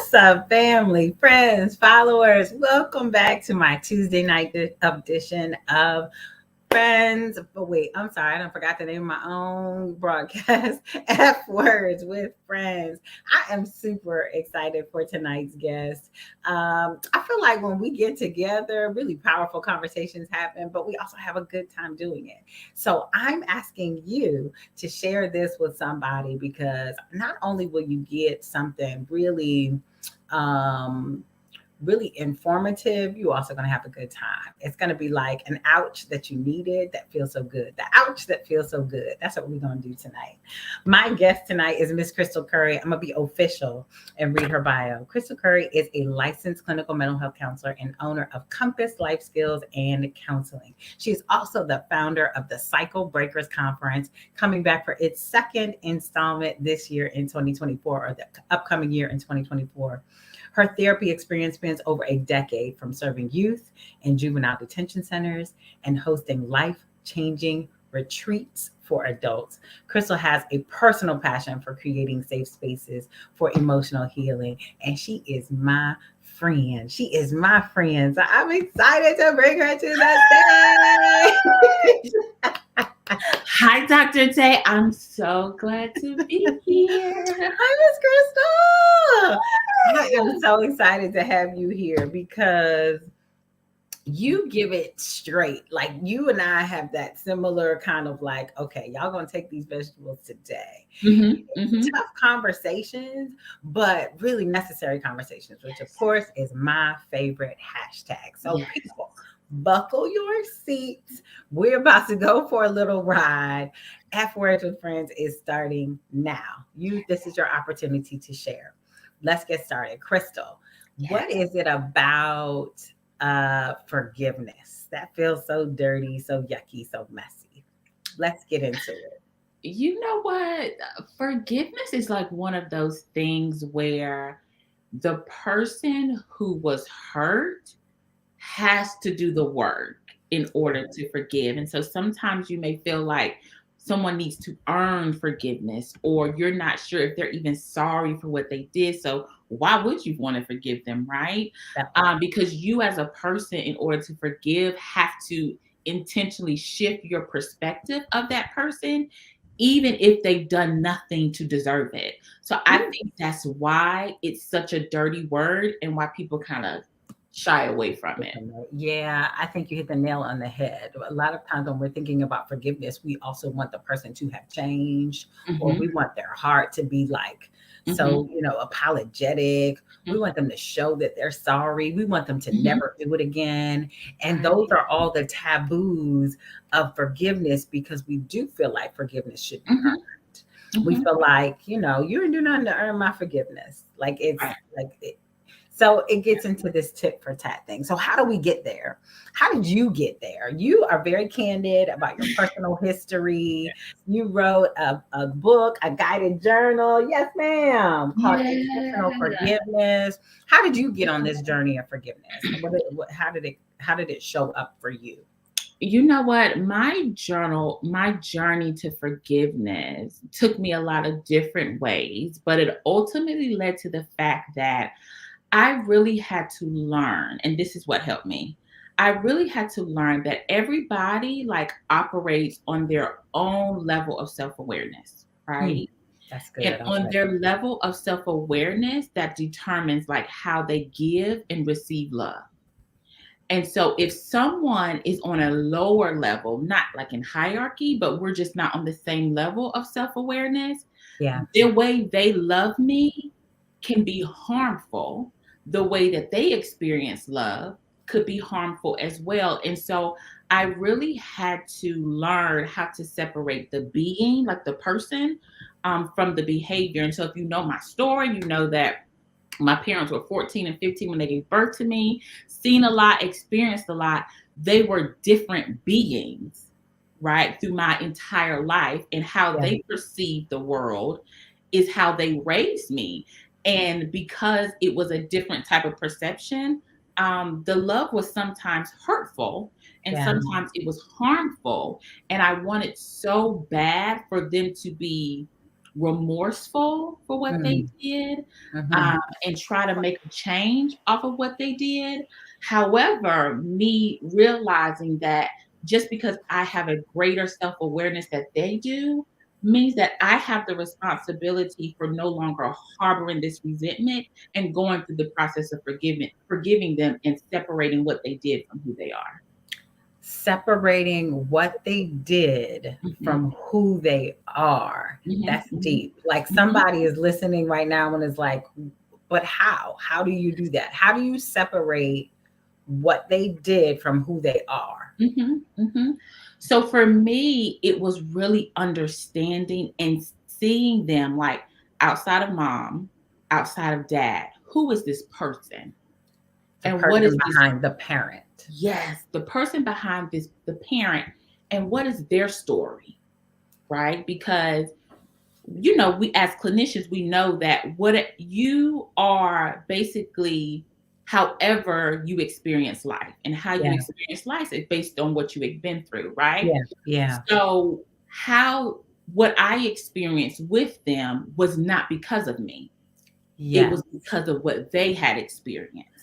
What's up, family, friends, followers? Welcome back to my Tuesday night edition of Friends. But wait, I'm sorry, I forgot the name of my own broadcast. F Words with Friends. I am super excited for tonight's guest. I feel like when we get together, really powerful conversations happen, but we also have a good time doing it. So I'm asking you to share this with somebody because not only will you get something um, really informative, you also going to have a good time. It's going to be like an ouch that you needed that feels so good. The ouch that feels so good. That's what we're going to do tonight. My guest tonight is Miss Crystal Currie. I'm going to be official and read her bio. Crystal Currie is a licensed clinical mental health counselor and owner of Compass Life Skills and Counseling. She is also the founder of the Cycle Breakers Conference, coming back for its second installment this year in 2024, or the upcoming year in 2024. Her therapy experience spans over a decade, from serving youth in juvenile detention centers and hosting life-changing retreats for adults. Crystal has a personal passion for creating safe spaces for emotional healing, and she is my friend. She is my friend. So I'm excited to bring her to the stage. Hi, Dr. Tay. I'm so glad to be here. Hi, Miss Crystal. I am so excited to have you here because you give it straight. Like, you and I have that similar kind of like, okay, y'all gonna take these vegetables today. Tough conversations, but really necessary conversations, which of course is my favorite hashtag. So people, buckle your seats. We're about to go for a little ride. F Words with Friends is starting now. This is your opportunity to share. Let's get started. Crystal, what is it about forgiveness that feels so dirty, so yucky, so messy? Let's get into it. You know what? Forgiveness is like one of those things where the person who was hurt has to do the work in order to forgive. And so sometimes you may feel like someone needs to earn forgiveness, or you're not sure if they're even sorry for what they did. So why would you want to forgive them, right? Because you as a person, in order to forgive, have to intentionally shift your perspective of that person, even if they've done nothing to deserve it. So I think that's why it's such a dirty word and why people kind of shy away from it. Yeah, I think you hit the nail on the head. A lot of times when we're thinking about forgiveness, we also want the person to have changed, or we want their heart to be like so, apologetic. We want them to show that they're sorry. We want them to never do it again. And those are all the taboos of forgiveness, because we do feel like forgiveness should be earned. We feel like, you didn't do nothing to earn my forgiveness. Like, it's like so it gets into this tit for tat thing. So how do we get there? How did you get there? You are very candid about your personal history. You wrote a book, a guided journal. Yes, ma'am. Called Intentional Forgiveness. How did you get on this journey of forgiveness? How did it show up for you? You know what? My journey to forgiveness took me a lot of different ways, but it ultimately led to the fact that I really had to learn, and this is what helped me. I really had to learn that everybody like operates on their own level of self-awareness, right? That's And good. on their level of self-awareness, that determines like how they give and receive love. And so if someone is on a lower level, not like in hierarchy, but we're just not on the same level of self-awareness, Yeah. the way they love me can be harmful. The way that they experience love could be harmful as well. And so I really had to learn how to separate the being, like the person, from the behavior. And so if you know my story, you know that my parents were 14 and 15 when they gave birth to me, seen a lot, experienced a lot. They were different beings, right, through my entire life. And how they perceived the world is how they raised me. And because it was a different type of perception, the love was sometimes hurtful and sometimes it was harmful. And I wanted so bad for them to be remorseful for what they Mm, did, mhm. and try to make a change off of what they did. However, me realizing that just because I have a greater self awareness that they do means that I have the responsibility for no longer harboring this resentment and going through the process of forgiving them and separating what they did from who they are. Separating what they did Mhm, from who they are. mhm, That's mhm, deep. Like mhm, somebody is listening right now and is like, but how? How do you do that? How do you separate what they did from who they are? mhm, mhm. So for me, it was really understanding and seeing them like outside of mom, outside of dad. Who is this person? The And what person is this? behind the parent. Yes, the person behind this, the parent, and what is their story, right? Because we as clinicians, we know that you are basically however you experience life, and how you Yeah. experience life is based on what you've been through, right? Yeah. Yeah. So how what I experienced with them was not because of me. It Yes. was because of what they had experienced.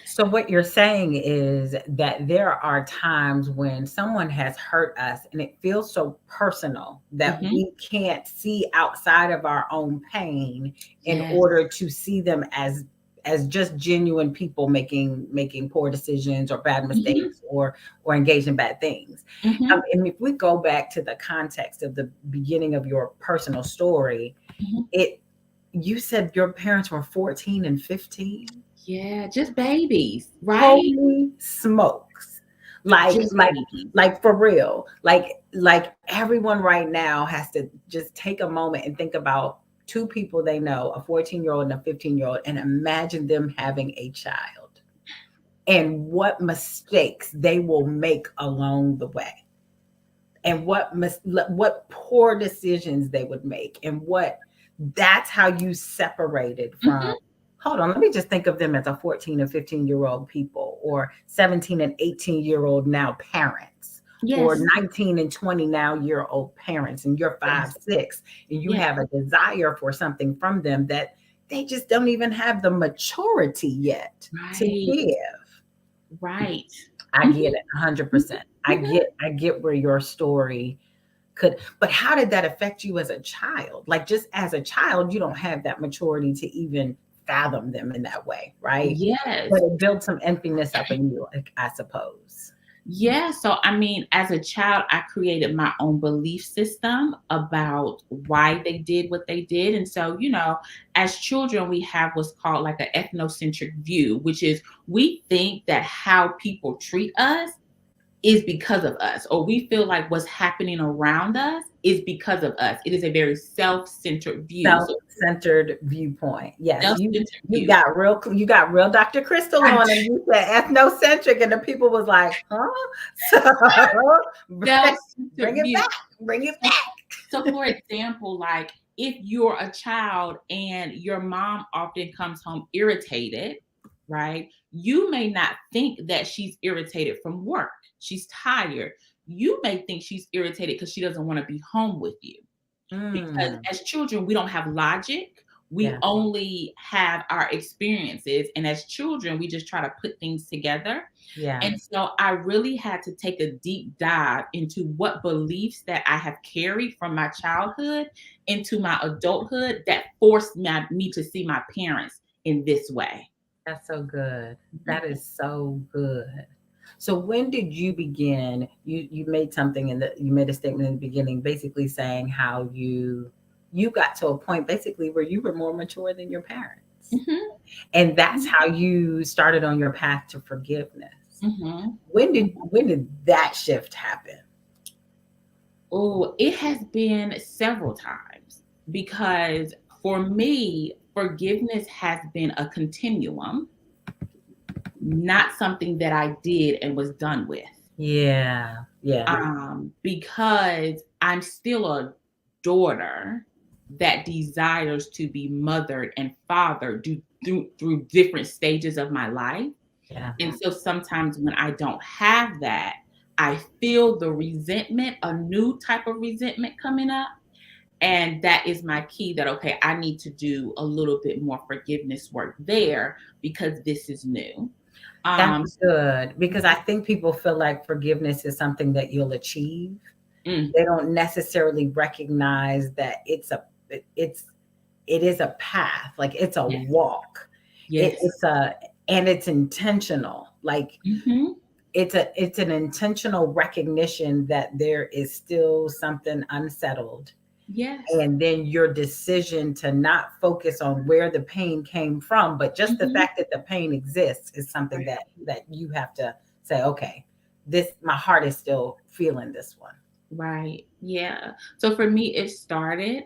So what you're saying is that there are times when someone has hurt us and it feels so personal that Mhm. we can't see outside of our own pain in Yes. order to see them as just genuine people making poor decisions or bad Mhm. mistakes or engaged in bad things. Mhm. And if we go back to the context of the beginning of your personal story, Mhm. it you said your parents were 14 and 15. Yeah, just babies, right? Holy smokes. Like Just like babies. like for real. Like everyone right now has to just take a moment and think about two people they know, a 14-year-old and a 15-year-old, and imagine them having a child and what mistakes they will make along the way and what poor decisions they would make and what that's how you separated from. Mhm. Hold on, let me just think of them as a 14 and 15-year-old people or 17 and 18-year-old now parents or Yes. 19 and 20 now year old parents, and you're five Yes. six and you Yes. have a desire for something from them that they just don't even have the maturity yet to Right. give. Right. I Mhm. get it 100%. Mhm. Mhm. I get where your story could, but how did that affect you as a child? Like just as a child, you don't have that maturity to even fathom them in that way, right? But Yes. it built some emptiness up in you, like, I suppose. Yeah, so I mean, as a child, I created my own belief system about why they did what they did. And so, as children, we have what's called like an ethnocentric view, which is we think that how people treat us is because of us, or we feel like what's happening around us is because of us. It is a very self-centered view. So Self-centered viewpoint. Yes, self-centered you view. got real Dr. Crystal I on, and you said ethnocentric, and the people was like, huh? So self-centered bring it view. back, bring it So, back. so for example, like if you're a child and your mom often comes home irritated, right? You may not think that she's irritated from work. She's tired. You may think she's irritated because she doesn't want to be home with you. Because Mm, as children, we don't have logic. We yeah, only have our experiences. And as children, we just try to put things together. yeah. And so I really had to take a deep dive into what beliefs that I have carried from my childhood into my adulthood that forced me to see my parents in this way. That's so good. Mhm. That is so good. So when did you begin? You made something you made a statement in the beginning, basically saying how you got to a point basically where you were more mature than your parents. Mhm. And that's how you started on your path to forgiveness. Mhm. When did that shift happen? Oh, it has been several times because for me, forgiveness has been a continuum, not something that I did and was done with. Yeah. Yeah. Because I'm still a daughter that desires to be mothered and fathered through different stages of my life. Yeah. And so sometimes when I don't have that, I feel the resentment, a new type of resentment coming up. And that is my key, that, okay, I need to do a little bit more forgiveness work there because this is new. That's Um, good because I think people feel like forgiveness is something that you'll achieve. mm, They don't necessarily recognize that it's it is a path, like it's a yes, walk. yes. It's a and it's intentional. Like Hmm. it's an intentional recognition that there is still something unsettled, Yes. and then your decision to not focus on where the pain came from, but just the Hmm. fact that the pain exists is something Right. that you have to say, okay, this my heart is still feeling this one. Right. Yeah. So for me, it started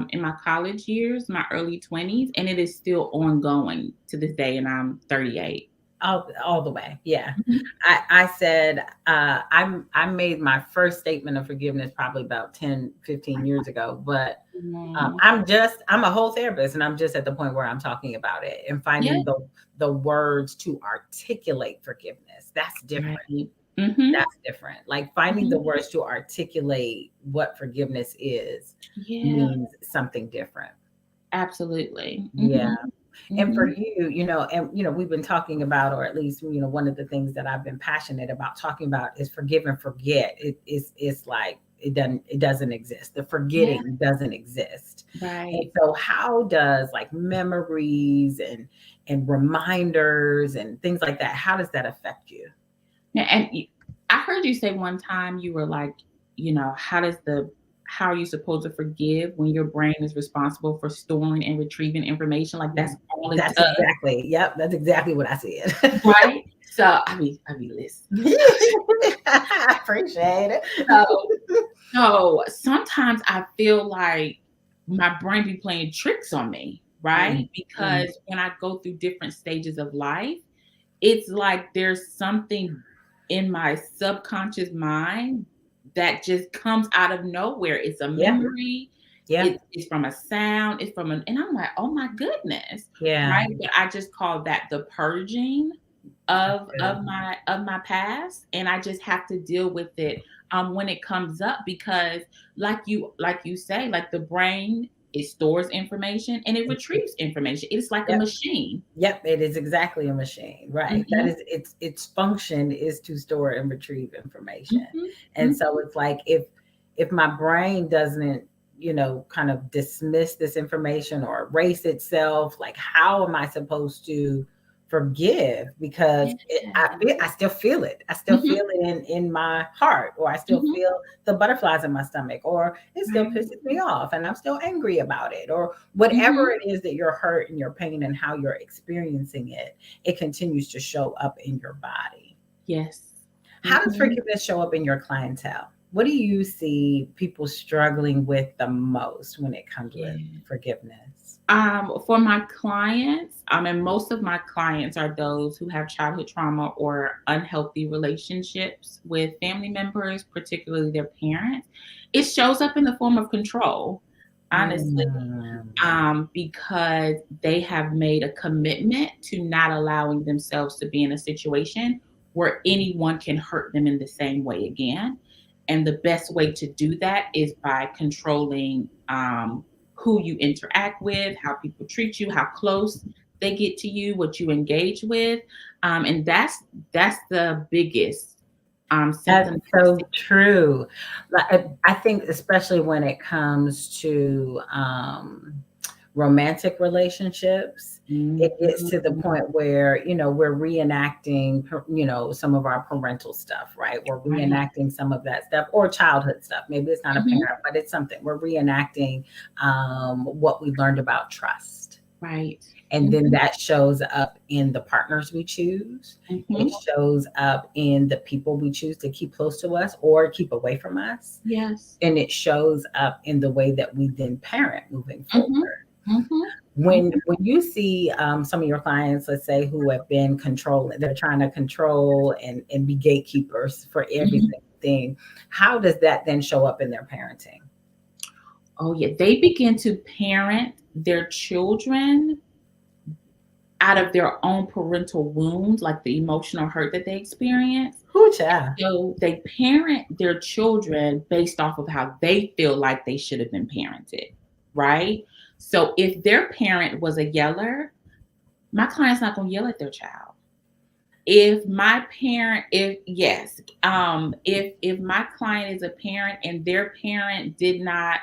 in my college years, my early 20s, and it is still ongoing to this day, and I'm 38. All the way. Yeah. Mhm. I said, I made my first statement of forgiveness probably about 10, 15 years ago, but Mm, I'm a whole therapist and I'm just at the point where I'm talking about it and yeah. finding the words to articulate forgiveness. That's different. Right. Hmm. That's different. Like finding the Hmm. words to articulate what forgiveness is Yeah. means something different. Absolutely. Yeah. Hmm. And for Hmm. you, we've been talking about, or at least, one of the things that I've been passionate about talking about is forgive and forget. It's like it doesn't exist. The Yeah. forgetting doesn't exist. And Right. so how does like memories and reminders and things like that, how does that affect you? Yeah, and I heard you say one time, you were like, how are you supposed to forgive when your brain is responsible for storing and retrieving information? Like that's all it That's does, exactly, yep, that's exactly what I said. right? So I mean, listen. I appreciate So, it. so sometimes I feel like my brain be playing tricks on me, Mm, right? mm. Because when I go through different stages of life, it's like there's something in my subconscious mind that just comes out of nowhere. It's a Yeah, memory, yeah, it's from a sound, it's from an and I'm like, "Oh my goodness," yeah. right? But I just call that the purging That's of good. my past, and I just have to deal with it, when it comes up because like you say, like the brain, it stores information and it retrieves information. It's like a Yep. machine. Yep, it is exactly a machine, right? That Mhm. is its function is to store and retrieve information. Mhm, And so mhm. it's like if my brain doesn't, kind of dismiss this information or erase itself, like how am I supposed to forgive? Because Yeah. I still feel it. I still Mhm, feel it in my heart, or I still mhm. feel the butterflies in my stomach, or it still Right. pisses me off and I'm still angry about it, or whatever Mhm. it is that you're hurt and your pain and how you're experiencing it, it continues to show up in your body. Yes. How does Mhm. forgiveness show up in your clientele? What do you see people struggling with the most when it comes with Yeah. forgiveness? For my clients, and most of my clients are those who have childhood trauma or unhealthy relationships with family members, particularly their parents. It shows up in the form of control, honestly, Mm, because they have made a commitment to not allowing themselves to be in a situation where anyone can hurt them in the same way again. And the best way to do that is by controlling who you interact with, how people treat you, how close they get to you, what you engage with, and that's the biggest that's symptom that I so see. true. Like, I think especially when it comes to romantic relationships, it gets to the Mhm. point where, we're reenacting, some of our parental stuff, right? We're Right. reenacting some of that stuff or childhood stuff. Maybe it's not a Mhm. parent, but it's something. We're reenacting what we learned about trust. Right. And then Mhm. that shows up in the partners we choose. It Mhm. shows up in the people we choose to keep close to us or keep away from us. Yes. And it shows up in the way that we then parent moving forward. Mhm. Mhm. When you see some of your clients, let's say, who have been controlling, they're trying to control and be gatekeepers for every Mhm. single thing. How does that then show up in their parenting? Oh, yeah. They begin to parent their children out of their own parental wounds, like the emotional hurt that they experience. Ooh, child. So they parent their children based off of how they feel like they should have been parented, right? So if their parent was a yeller, my client's not going to yell at their child. If my parent, if yes, if my client is a parent and their parent did not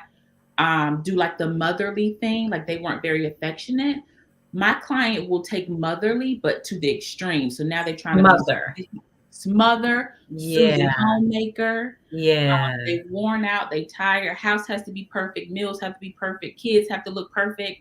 do like the motherly thing, like they weren't very affectionate, my client will take motherly, but to the extreme. So now they're trying to be Mother. smother, Susie Yeah. homemaker. Yeah. They've worn out, they tired. House has to be perfect, meals have to be perfect, kids have to look perfect.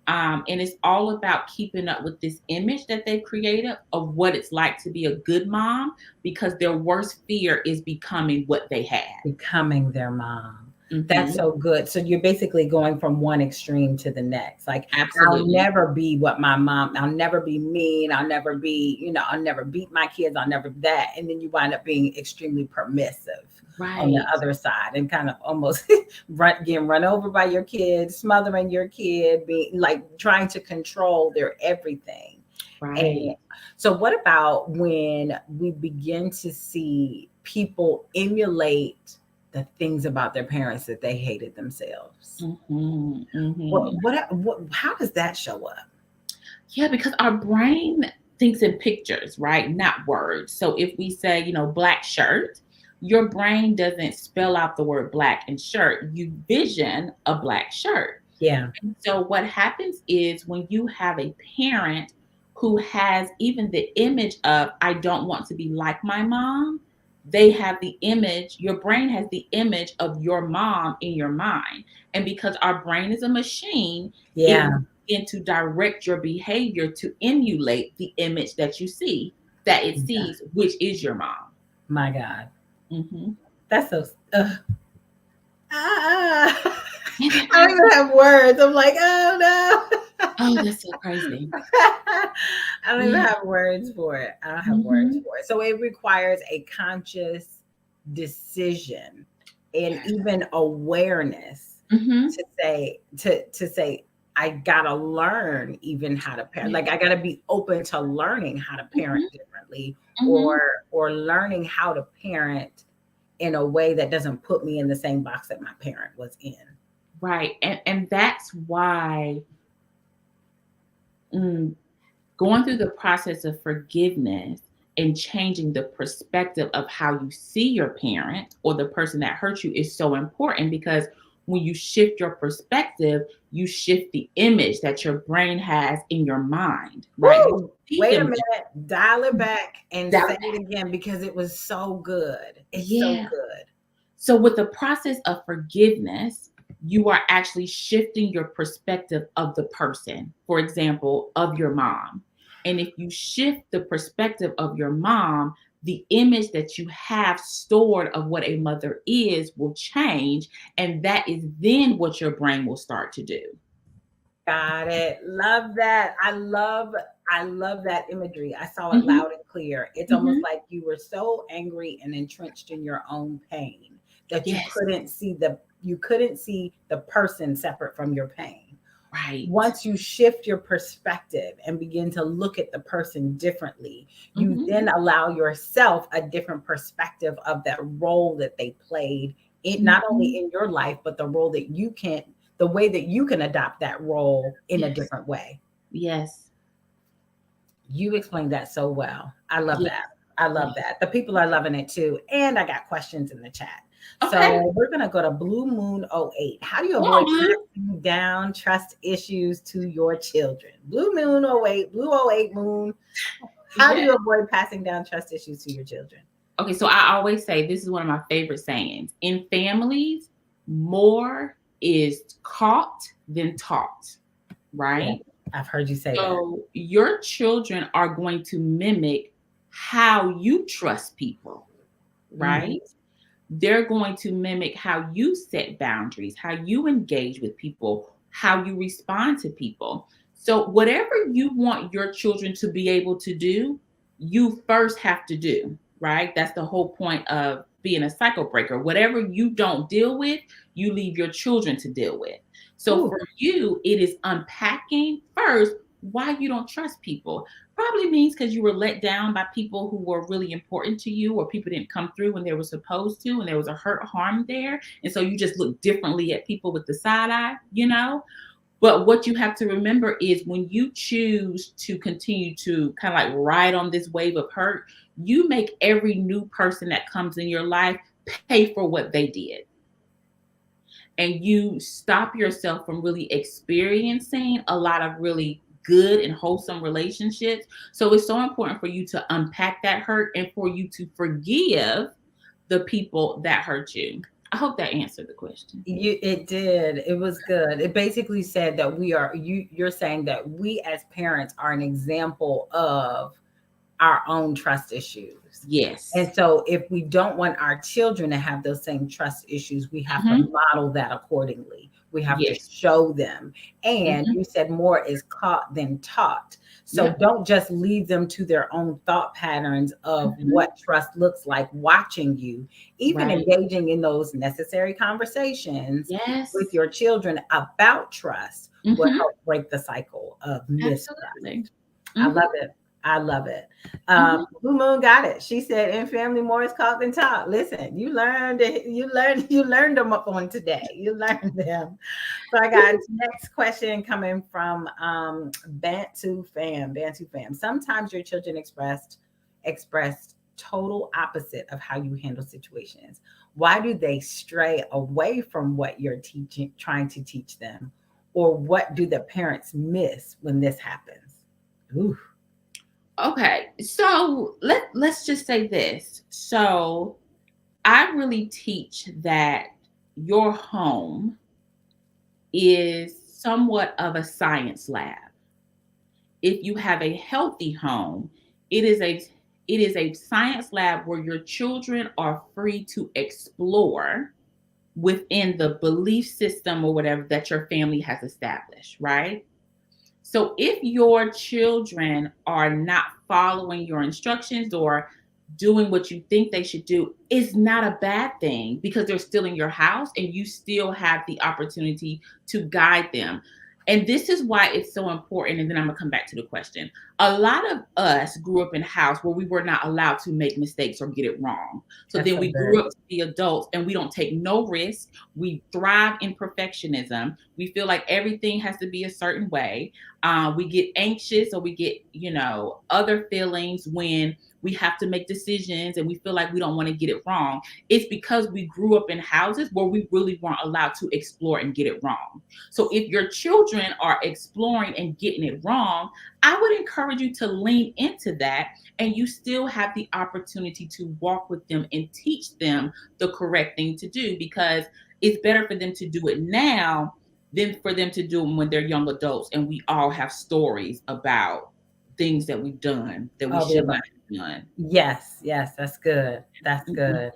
And it's all about keeping up with this image that they've created of what it's like to be a good mom because their worst fear is becoming what they had. Becoming their mom. That's Hmm. so good. So you're basically going from one extreme to the next. Like, I'll Absolutely. never be what my mom, I'll never be mean. I'll never be, I'll never beat my kids. I'll never that. And then you wind up being extremely permissive on the Right. other side and kind of almost getting run over by your kids, smothering your kid, being like trying to control their everything. And Right. so, what about when we begin to see people emulate the things about their parents that they hated themselves? Hmm. Hmm. How does that show up? Yeah, because our brain thinks in pictures, right? Not words. So if we say, black shirt, your brain doesn't spell out the word black and shirt. You vision a black shirt. Yeah, And so what happens is when you have a parent who has even the image of, I don't want to be like my mom, they have the image, your brain has the image of your mom in your mind. And because our brain is a machine, it yeah, will begin to direct your behavior to emulate the image that you see, that it yeah. sees, which is your mom. My God, Hmm. that's so. Ah, I don't even have words. I'm like, oh no. Oh, that's so crazy. I don't even Yeah. have words for it. I don't have words Hmm. for it. So it requires a conscious decision and even awareness Hmm. to say I gotta learn even how to parent. Yeah. Like I gotta be open to learning how to parent Hmm. differently, or Hmm. learning how to parent in a way that doesn't put me in the same box that my parent was in. Right. And that's why mm, going through the process of forgiveness and changing the perspective of how you see your parent or the person that hurt you is so important because when you shift your perspective, you shift the image that your brain has in your mind, right? You Woo! see Wait a them minute, dial it back and down. say it again because it was so good. It's so Yeah. good. So, with the process of forgiveness, you are actually shifting your perspective of the person, for example, of your mom. And if you shift the perspective of your mom, the image that you have stored of what a mother is will change. And that is then what your brain will start to do. Got it. Love that. I love that imagery. I saw it Hmm. loud and clear. It's almost Hmm. like you were so angry and entrenched in your own pain that you Yes, couldn't see the person separate from your pain. right. Once you shift your perspective and begin to look at the person differently, you Hmm. then allow yourself a different perspective of that role that they played in not only Hmm. in your life, but the way that you can adopt that role in a Yes, different way. yes, You explained that so well. I love yes, that. I love yes. that. The people are loving it too. And I got questions in the chat. Okay. So we're going to go to Blue Moon '08. How do you Come avoid on, Blue. passing down trust issues to your children? Blue Moon '08, Blue '08 Moon. How do Yeah. you avoid passing down trust issues to your children? Okay, so I always say this is one of my favorite sayings. In families, more is caught than taught, Yeah, right? I've heard you say that. So your children are going to mimic how you trust people, Mhm. right? They're going to mimic how you set boundaries, how you engage with people, how you respond to people. So, whatever you want your children to be able to do, you first have to do, right? That's the whole point of being a cycle breaker. Whatever you don't deal with, you leave your children to deal with. So, Ooh, for you, it is unpacking first. why you don't trust people. Probably means because you were let down by people who were really important to you, or people didn't come through when they were supposed to, and there was a hurt, harm there. And so you just look differently at people with the side eye, you know? But what you have to remember is when you choose to continue to kind of like ride on this wave of hurt, you make every new person that comes in your life pay for what they did. And you stop yourself from really experiencing a lot of really good and wholesome relationships. So it's so important for you to unpack that hurt and for you to forgive the people that hurt you. I hope that answered the question. It did. It was good. It basically said that you're saying that we as parents are an example of our own trust issues. Yes. And so if we don't want our children to have those same trust issues, we have to Mhm. model that accordingly. We have to Yes. show them. And Mhm. you said more is caught than taught. So Yep. don't just leave them to their own thought patterns of Mhm. what trust looks like watching you. Even Right. engaging in those necessary conversations with Yes. your children about trust will Mhm. help break the cycle of Absolutely. mistrust. I Mhm. love it. I love it. Mhm. Blue Moon got it. She said, "In family, more is caught than taught." Listen, you learned it. You learned them up on today. You learned them. So I got next question coming from Bantu fam. Bantu fam. Sometimes your children expressed total opposite of how you handle situations. Why do they stray away from what you're teaching, trying to teach them, or what do the parents miss when this happens? Ooh. Okay. So let's just say this. So I really teach that your home is somewhat of a science lab. If you have a healthy home, it is a science lab where your children are free to explore within the belief system or whatever that your family has established, right? So if your children are not following your instructions or doing what you think they should do, it's not a bad thing because they're still in your house and you still have the opportunity to guide them. And this is why it's so important. And then I'm going to come back to the question. A lot of us grew up in a house where we were not allowed to make mistakes or get it wrong. So That's then so we good. grew up to be adults and we don't take no risk. We thrive in perfectionism. We feel like everything has to be a certain way. We get anxious or we get, other feelings when we have to make decisions and we feel like we don't want to get it wrong. It's because we grew up in houses where we really weren't allowed to explore and get it wrong. So if your children are exploring and getting it wrong, I would encourage you to lean into that and you still have the opportunity to walk with them and teach them the correct thing to do because it's better for them to do it now than for them to do them when they're young adults and we all have stories about things that we've done that we Oh, should not have done. yes, yes, that's good. That's Mhm, good.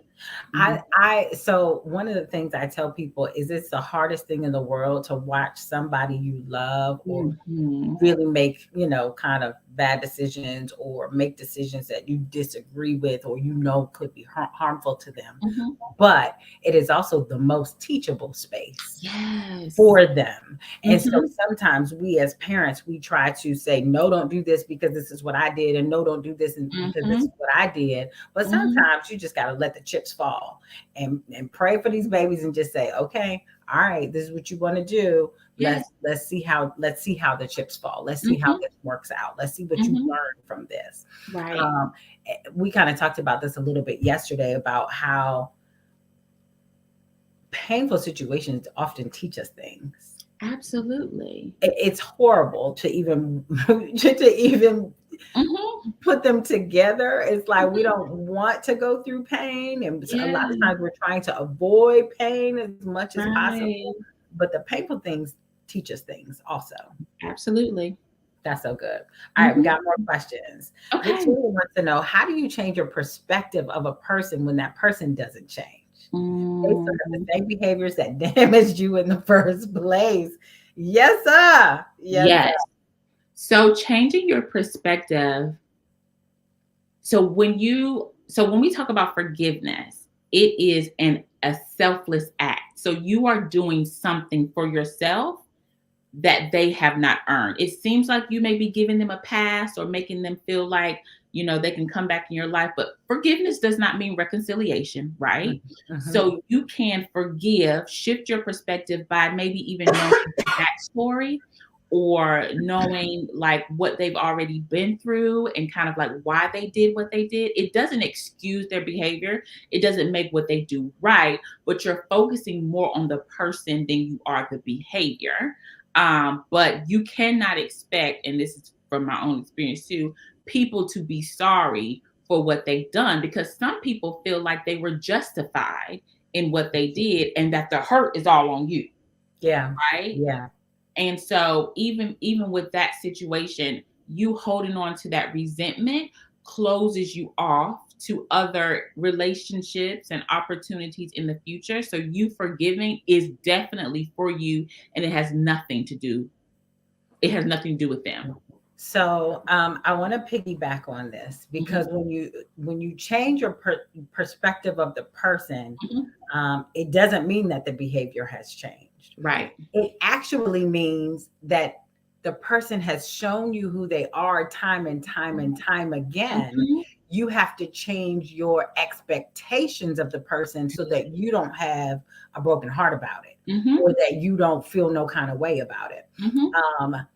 mhm, So one of the things I tell people is it's the hardest thing in the world to watch somebody you love or mhm, really make, kind of bad decisions or make decisions that you disagree with or could be harmful to them. mhm. But it is also the most teachable space Yes. for them. And so Mhm, sometimes we as parents, we try to say, no, don't do this because this is what I did, and no, don't do this because this mhm, is what I did. But mhm. sometimes you just got to let the chips fall and pray for these babies and just say, okay, all right, this is what you want to do. Yes. Let's see how the chips fall. Let's see how Mhm, this works out. Let's see what you mhm. learn from this. Right. Um, we kind of talked about this a little bit yesterday about how painful situations often teach us things. Absolutely. It's horrible to even to even Mhm, put them together. It's like we mhm. don't want to go through pain, and a Yeah, lot of times we're trying to avoid pain as much as possible. right. But the painful things teach us things also. Absolutely. That's so good. All right, we Mhm. got more questions. Okay. Victoria wants to know, how do you change your perspective of a person when that person doesn't change? They still have the Mhm. same behaviors that damaged you in the first place. Yes, sir. Yes, sir. Yes. So changing your perspective. So when we talk about forgiveness, it is a selfless act. So you are doing something for yourself that they have not earned. It seems like you may be giving them a pass or making them feel like, they can come back in your life, but forgiveness does not mean reconciliation, right? Mm-hmm. So you can forgive, shift your perspective by maybe even knowing the backstory or knowing like what they've already been through and kind of like why they did what they did. It doesn't excuse their behavior. It doesn't make what they do right, but you're focusing more on the person than you are the behavior. But you cannot expect, and this is from my own experience too, people to be sorry for what they've done because some people feel like they were justified in what they did and that the hurt is all on you, Yeah. right? Yeah. And so even with that situation, you holding on to that resentment closes you off to other relationships and opportunities in the future. So you forgiving is definitely for you and it has nothing to do with them. So I want to piggyback on this because Mhm, when you change your perspective of the person, mhm. it doesn't mean that the behavior has changed. Right. It actually means that the person has shown you who they are time and time and time again. Mhm. You have to change your expectations of the person so that you don't have a broken heart about it Mhm. or that you don't feel no kind of way about it. Mhm. Um,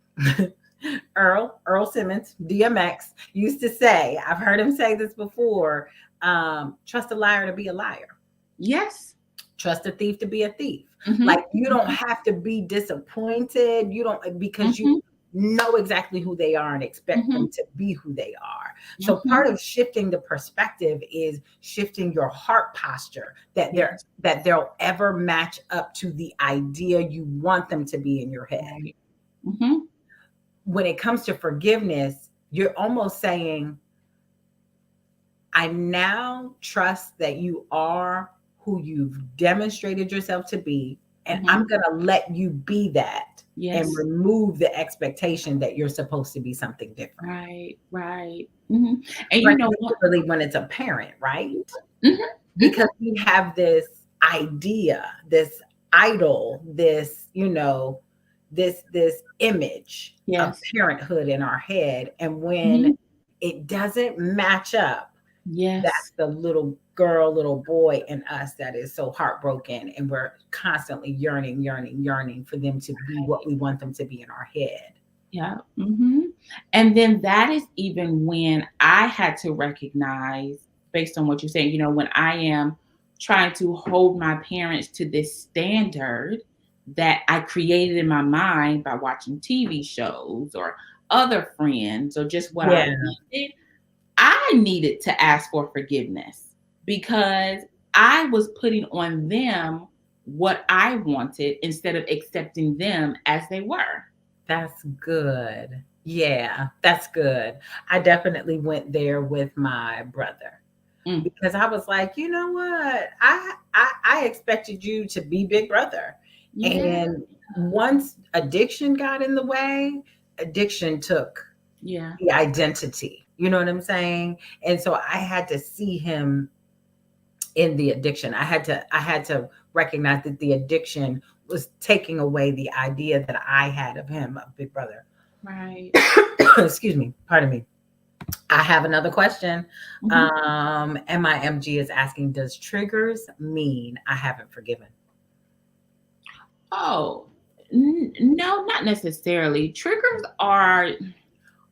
Earl Simmons, DMX, used to say, I've heard him say this before, trust a liar to be a liar, Yes. trust a thief to be a thief. Mhm. Like you don't have to be disappointed. You don't because you Mhm. know exactly who they are and expect them Mhm. to be who they are. So part Mhm. of shifting the perspective is shifting your heart posture Yes. that they'll ever match up to the idea you want them to be in your head. Right. Mhm. When it comes to forgiveness, you're almost saying, I now trust that you are who you've demonstrated yourself to be, and Mhm. I'm going to let you be that and Yes. remove the expectation that you're supposed to be something different. Right. Right. Mhm. And you know what? Particularly when it's a parent, right? Mhm. Because Mhm. we have this idea, this idol, this image of Yes. parenthood in our head. And when Mhm. it doesn't match up, Yes. that's the little girl, little boy in us that is so heartbroken. And we're constantly yearning, yearning, yearning for them to be what we want them to be in our head. Yeah. Mhm. And then that is even when I had to recognize, based on what you're saying, when I am trying to hold my parents to this standard that I created in my mind by watching TV shows or other friends or just what I Yeah, wanted, I needed to ask for forgiveness because I was putting on them what I wanted instead of accepting them as they were. that's good. Yeah, that's good. I definitely went there with my brother Mm, because I was like, you know what? I expected you to be big brother. yeah, And once addiction got in the way, addiction took yeah, the identity. You know what I'm saying? And so I had to see him in the addiction. I had to recognize that the addiction was taking away the idea that I had of him, of big brother. right. Excuse me, pardon me. I have another question. Mhm. MIMG is asking, does triggers mean I haven't forgiven? Oh, no, not necessarily. Triggers are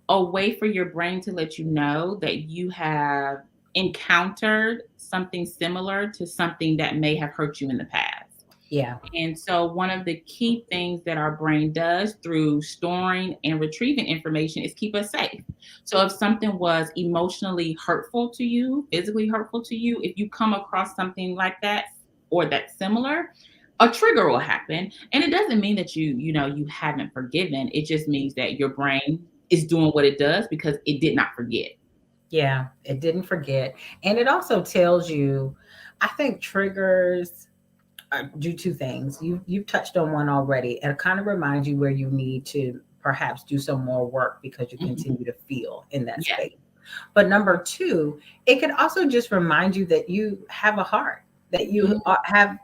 a way for your brain to let you know that you have encountered something similar to something that may have hurt you in the past. Yeah. And so, one of the key things that our brain does through storing and retrieving information is keep us safe. So, if something was emotionally hurtful to you, physically hurtful to you, if you come across something like that or that's similar, a trigger will happen. And it doesn't mean that you haven't forgiven. It just means that your brain is doing what it does because it did not forget. Yeah, it didn't forget. And it also tells you, I think triggers do two things. You've touched on one already, and it kind of reminds you where you need to perhaps do some more work because you Mhm. continue to feel in that Yes. space. But number two, it could also just remind you that you have a heart. that you have,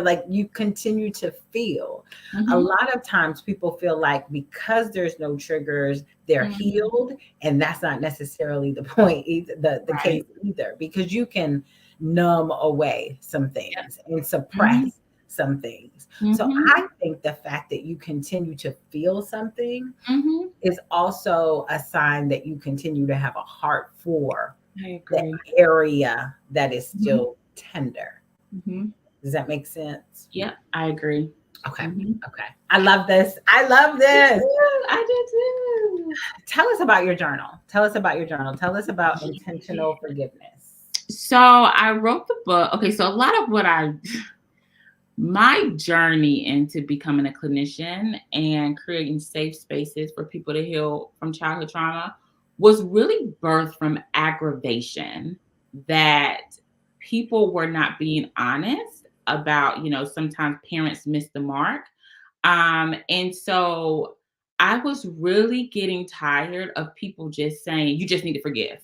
like you continue to feel. A Mhm. lot of times people feel like because there's no triggers, they're Mhm. healed. And that's not necessarily the point, either, the case Right. either, because you can numb away some Yep. things and Mhm. suppress some things. So Mhm. I think the fact that you continue to feel something Mhm. is also a sign that you continue to have a heart for I the agree. area that is Mhm. still tender. Mhm. Does that make sense? Yep, I agree. Okay. Mhm. Okay. I love this. I love I do this. too. I do Tell us about your journal. Tell us about your journal. Tell us about too. intentional forgiveness. So I wrote the book. Okay, so a lot of my journey into becoming a clinician and creating safe spaces for people to heal from childhood trauma was really birthed from aggravation that people were not being honest about. Sometimes parents miss the mark. And so I was really getting tired of people just saying, you just need to forgive.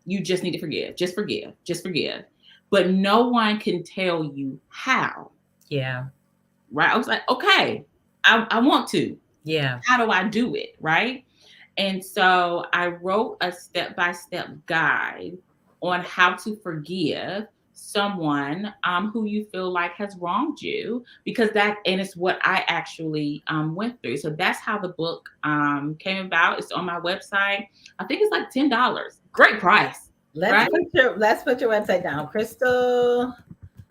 You just need to forgive. Just forgive. Just forgive. But no one can tell you how. Yeah. Right. I was like, okay, I want to. Yeah. How do I do it? Right. And so I wrote a step by step guide on how to forgive someone who you feel like has wronged you, because and it's what I actually went through. So that's how the book came about. It's on my website. I think it's like $10. Great price, right? Let's put your website down.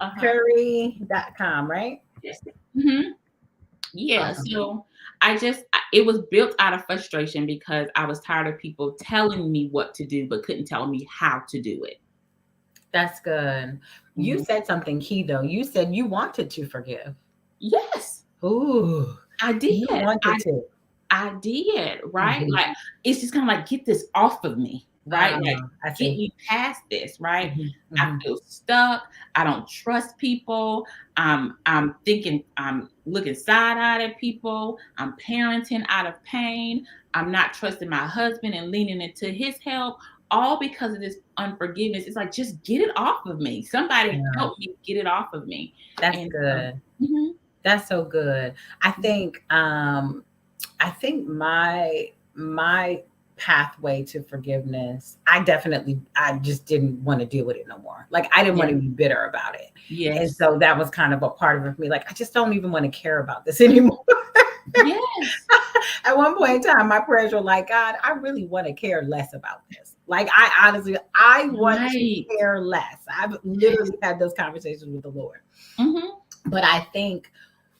Uh-huh. CrystalCurrie.com, right? Yes. Mhm. Yeah, Awesome. so it was built out of frustration because I was tired of people telling me what to do, but couldn't tell me how to do it. That's good. You Mhm. said something key though. You said you wanted to forgive. Yes, Ooh, I did. you wanted to. I did, right? Mhm. Like, it's just kinda like, "Get this off of me," right? Like, I "Get see. me past this," right? Mhm, I mhm. feel stuck, I don't trust people, I'm thinking I'm looking side-eyed at people, I'm parenting out of pain, I'm not trusting my husband and leaning into his help, all because of this unforgiveness. It's like, "Just get it off of me. Somebody Yeah, help me get it off of me." that's And so good. mhm, That's so good. I mhm, think I think my pathway to forgiveness, I just didn't want to deal with it no more. Like I didn't want yeah, to be bitter about it. And yes, so that was kind of a part of me. Like, I just don't even want to care about this anymore. yes. At one point in time, my prayers were like, God, I really want to care less about this. Like, I want to Right. care less. I've Yes. literally had those conversations with the Lord. Mhm. But I think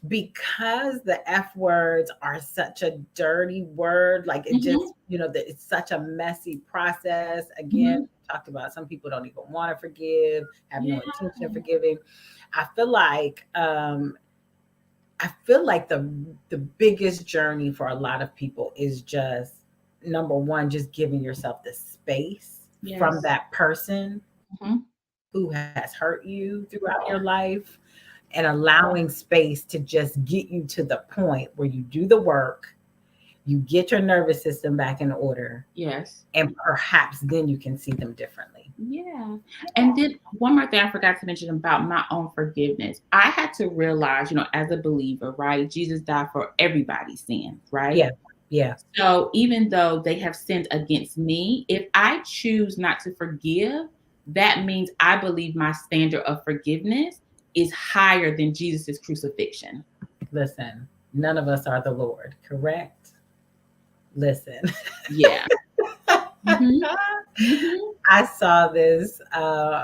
because the F words are such a dirty word, like it just, Mhm. that it's such a messy process. Again, Mhm. talked about some people don't even want to forgive, have Yeah. no intention of forgiving. I feel like the biggest journey for a lot of people is just number one, just giving yourself the space from Yes. that person Mhm. who has hurt you throughout your Yeah. life, and allowing space to just get you to the point where you do the work, you get your nervous system back in order, Yes. and perhaps then you can see them differently. Yeah. And then one more thing I forgot to mention about my own forgiveness. I had to realize, as a believer, right? Jesus died for everybody's sins, right? Yeah. Yeah. So even though they have sinned against me, if I choose not to forgive, that means I believe my standard of forgiveness is higher than Jesus's crucifixion. Listen, none of us are the Lord, correct? Listen. Yeah. Mhm. Mhm. I saw this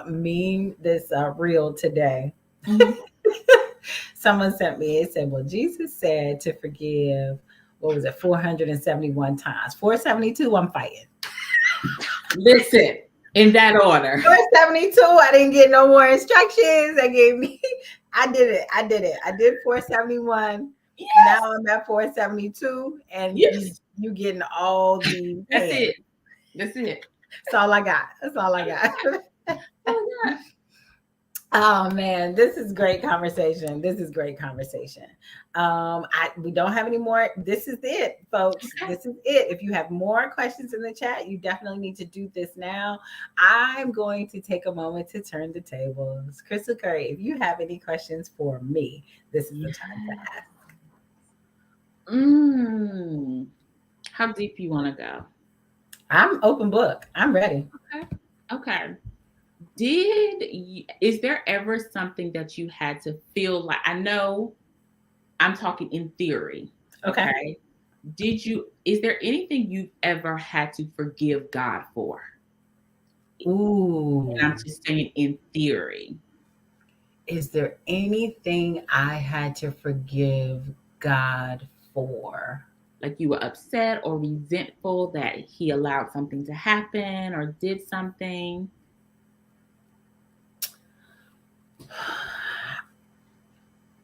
meme, this reel today. Mhm. Someone sent me, it said, well, Jesus said to forgive, what was it, 471 times. 472, I'm fighting. Listen, in that order. 472, I didn't get no more instructions. They gave me, I did it. I did 471. Now Yes, I'm at 472, and you yes. you getting all the That's hands. it. That's it. That's all I got. That's all I got. Oh my God. Oh man, this is great conversation. This is great conversation. We don't have any more. This is it, folks. Okay. This is it. If you have more questions in the chat, you definitely need to do this now. I'm going to take a moment to turn the tables. Crystal Curry, if you have any questions for me, this is the time to Yeah. ask. Mm. How deep you want to go? I'm open book. I'm ready. Okay. Okay. Is there ever something that you had to feel like, I know I'm talking in theory, Okay. okay? Is there anything you've ever had to forgive God for? And I'm Ooh. just saying in theory. Is there anything I had to forgive God for? Like you were upset or resentful that he allowed something to happen or did something.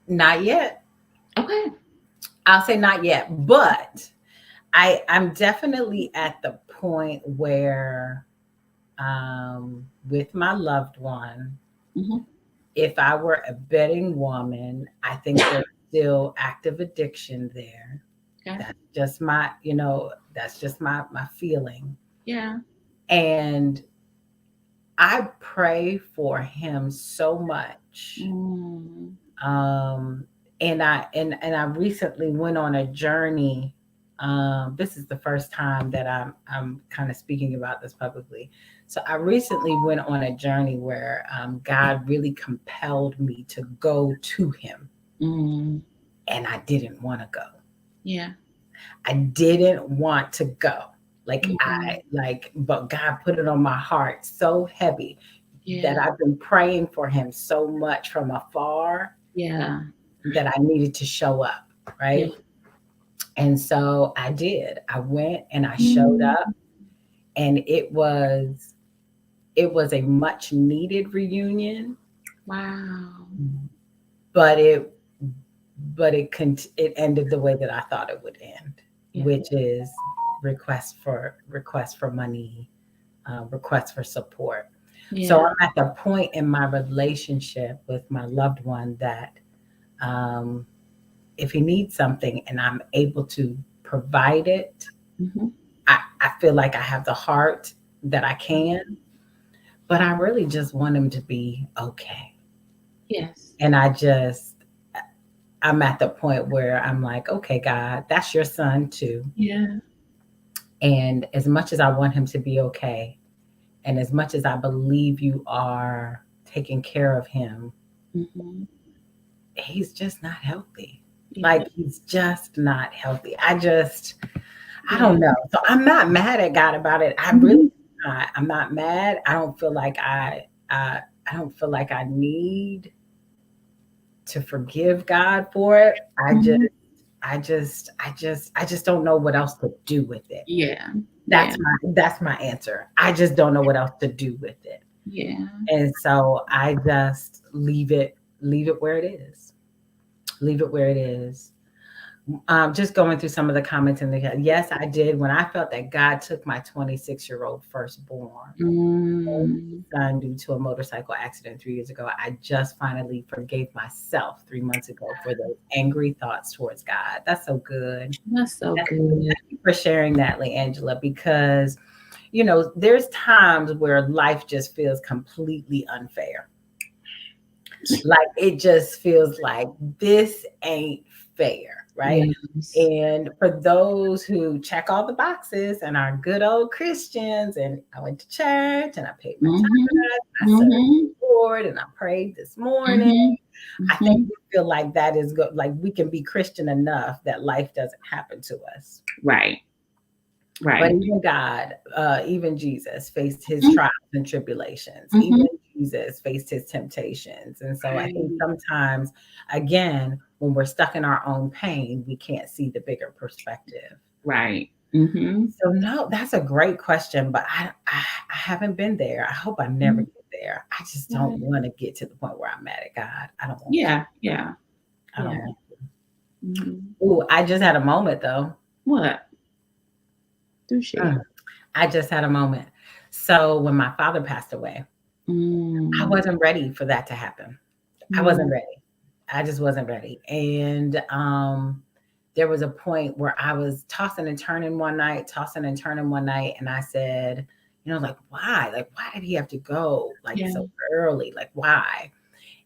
Not yet. Okay. I'll say not yet, but I'm definitely at the point where with my loved one, Hmm. if I were a betting woman, I think there's still active addiction there. Okay. That's just my feeling. Yeah. And I pray for him so much. Mm. um and I recently went on a journey. This is the first time that I'm kind of speaking about this publicly. So I recently went on a journey where God really compelled me to go to him, Mm. and I didn't want to go. Yeah. I didn't want to go. Mhm. But God put it on my heart so heavy that Yeah. I've been praying for him so much from afar Yeah. that I needed to show up, Yeah. right? And so I did. I went and I showed Mm. up, and it was a much needed reunion, Wow. but it ended the way that I thought it would end, Yeah. which is request for money, request for support. So Yeah. I'm at the point in my relationship with my loved one that um, if he needs something and I'm able to provide it, Mhm. I feel like I have the heart that I can, but I really just want him to be okay. Yes. And I'm at the point where I'm like, okay, God, that's your son too. Yeah. And as much as I want him to be okay, and as much as I believe you are taking care of him, Mhm. he's just not healthy. Yeah. Like he's just not healthy. I Yeah. don't know. So I'm not mad at God about it. I really Mhm. not. I'm not mad. I don't feel like I need to forgive God for it. Mhm. I just don't know what else to do with it. Yeah. Yeah. That's my answer. I just don't know what else to do with it. Yeah. And so I just leave it where it is. Leave it where it is. Just going through some of the comments in the chat. Yes, I did. When I felt that God took my 26-year-old firstborn Mm. son due to a motorcycle accident 3 years ago, I just finally forgave myself 3 months ago for those angry thoughts towards God. That's so good. That's so Thank good. you for sharing that, Leangela, because there's times where life just feels completely unfair. Like it just feels like this ain't fair, right? Yes. And for those who check all the boxes and are good old Christians, and I went to church and I paid my Mhm. tithes, I served Mhm. the Lord and I prayed this morning. Mhm. I think Mhm. we feel like that is good, like we can be Christian enough that life doesn't happen to us. Right. But Right. even God, even Jesus faced his Mhm. trials and tribulations. Even Mhm. Jesus faced his temptations. And so I think Right. sometimes, again, when we're stuck in our own pain, we can't see the bigger perspective. Right. Mhm. So no, that's a great question, but I haven't been there. I hope I never Mhm. get there. I just don't Right. want to get to the point where I'm mad at God. I don't want to. Yeah. Yeah. I don't Yeah. want Mhm. to. Ooh, I just had a moment though. What? Do she? Mm. I just had a moment. So when my father passed away, I Mm. wasn't ready for that to happen. I wasn't Mm. ready. I just wasn't ready. And there was a point where I was tossing and turning one night, and I said, like, why? Like, why did he have to go like Yeah. so early? Like, why?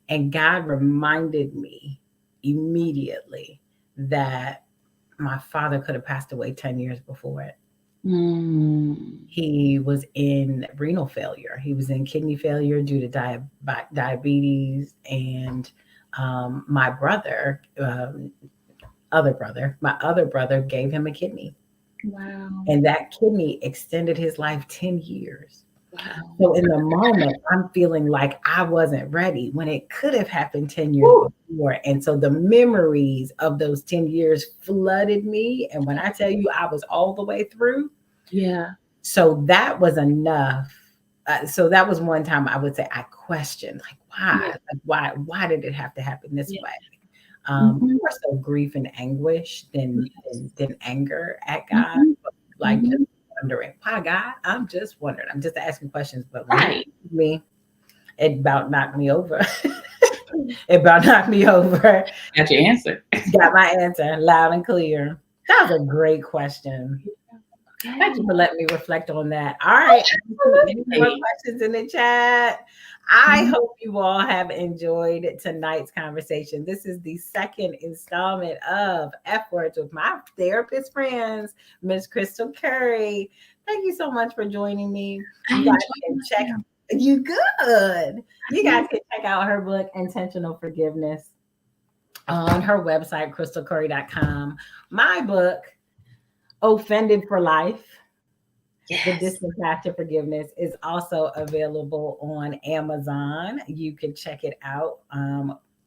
And God reminded me immediately that my father could have passed away 10 years before it. Mm. He was in renal failure. He was in kidney failure due to diabetes. And my brother, my other brother gave him a kidney. Wow. And that kidney extended his life 10 years. Wow. So in the moment, I'm feeling like I wasn't ready when it could have happened 10 years Woo. before. And so the memories of those 10 years flooded me. And when I tell you I was all the way through, Yeah. so that was enough. So that was one time I would say I questioned, like, why? Yeah. Like, why did it have to happen this Yeah. way? Mhm. More so grief and anguish Yes. than anger at God, Mhm. but like just Mhm. wondering, why God? I'm just wondering. I'm just asking questions. But when he Right. told me, it about knocked me over. It about knocked me over. Got your answer. Got my answer loud and clear. That was a great question. Thank you Yeah. for letting me reflect on that. All Oh, right. I don't see any more absolutely. questions in the chat. I Mhm. hope you all have enjoyed tonight's conversation. This is the second installment of F Words with my therapist friends, Miss Crystal Currie. Thank you so much for joining me. I You guys enjoyed can check myself. you good. You Yeah. guys can check out her book, Intentional Forgiveness, on her website, crystalcurry.com. My book, Offended for Life, the Yes. Distant Path to Forgiveness, is also available on Amazon. You can check it out.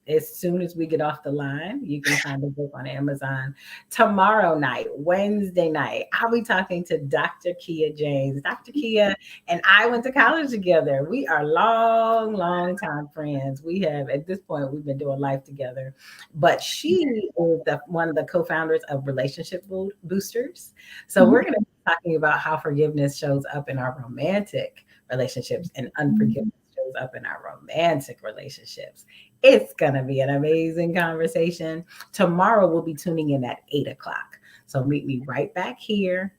As soon as we get off the line, you can find the book on Amazon. Tomorrow night, Wednesday night, I'll be talking to Dr. Kia James. Dr. Kia and I went to college together. We are long, long time friends. We have, at this point, we've been doing life together. But she is one of the co founders of Relationship Boosters. So Mhm. we're going to talking about how forgiveness shows up in our romantic relationships and unforgiveness shows up in our romantic relationships. It's going to be an amazing conversation. Tomorrow, we'll be tuning in at 8 o'clock. So meet me right back here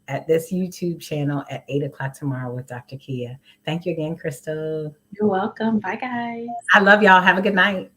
at this YouTube channel at 8 o'clock tomorrow with Dr. Kia. Thank you again, Crystal. You're welcome. Bye, guys. I love y'all. Have a good night.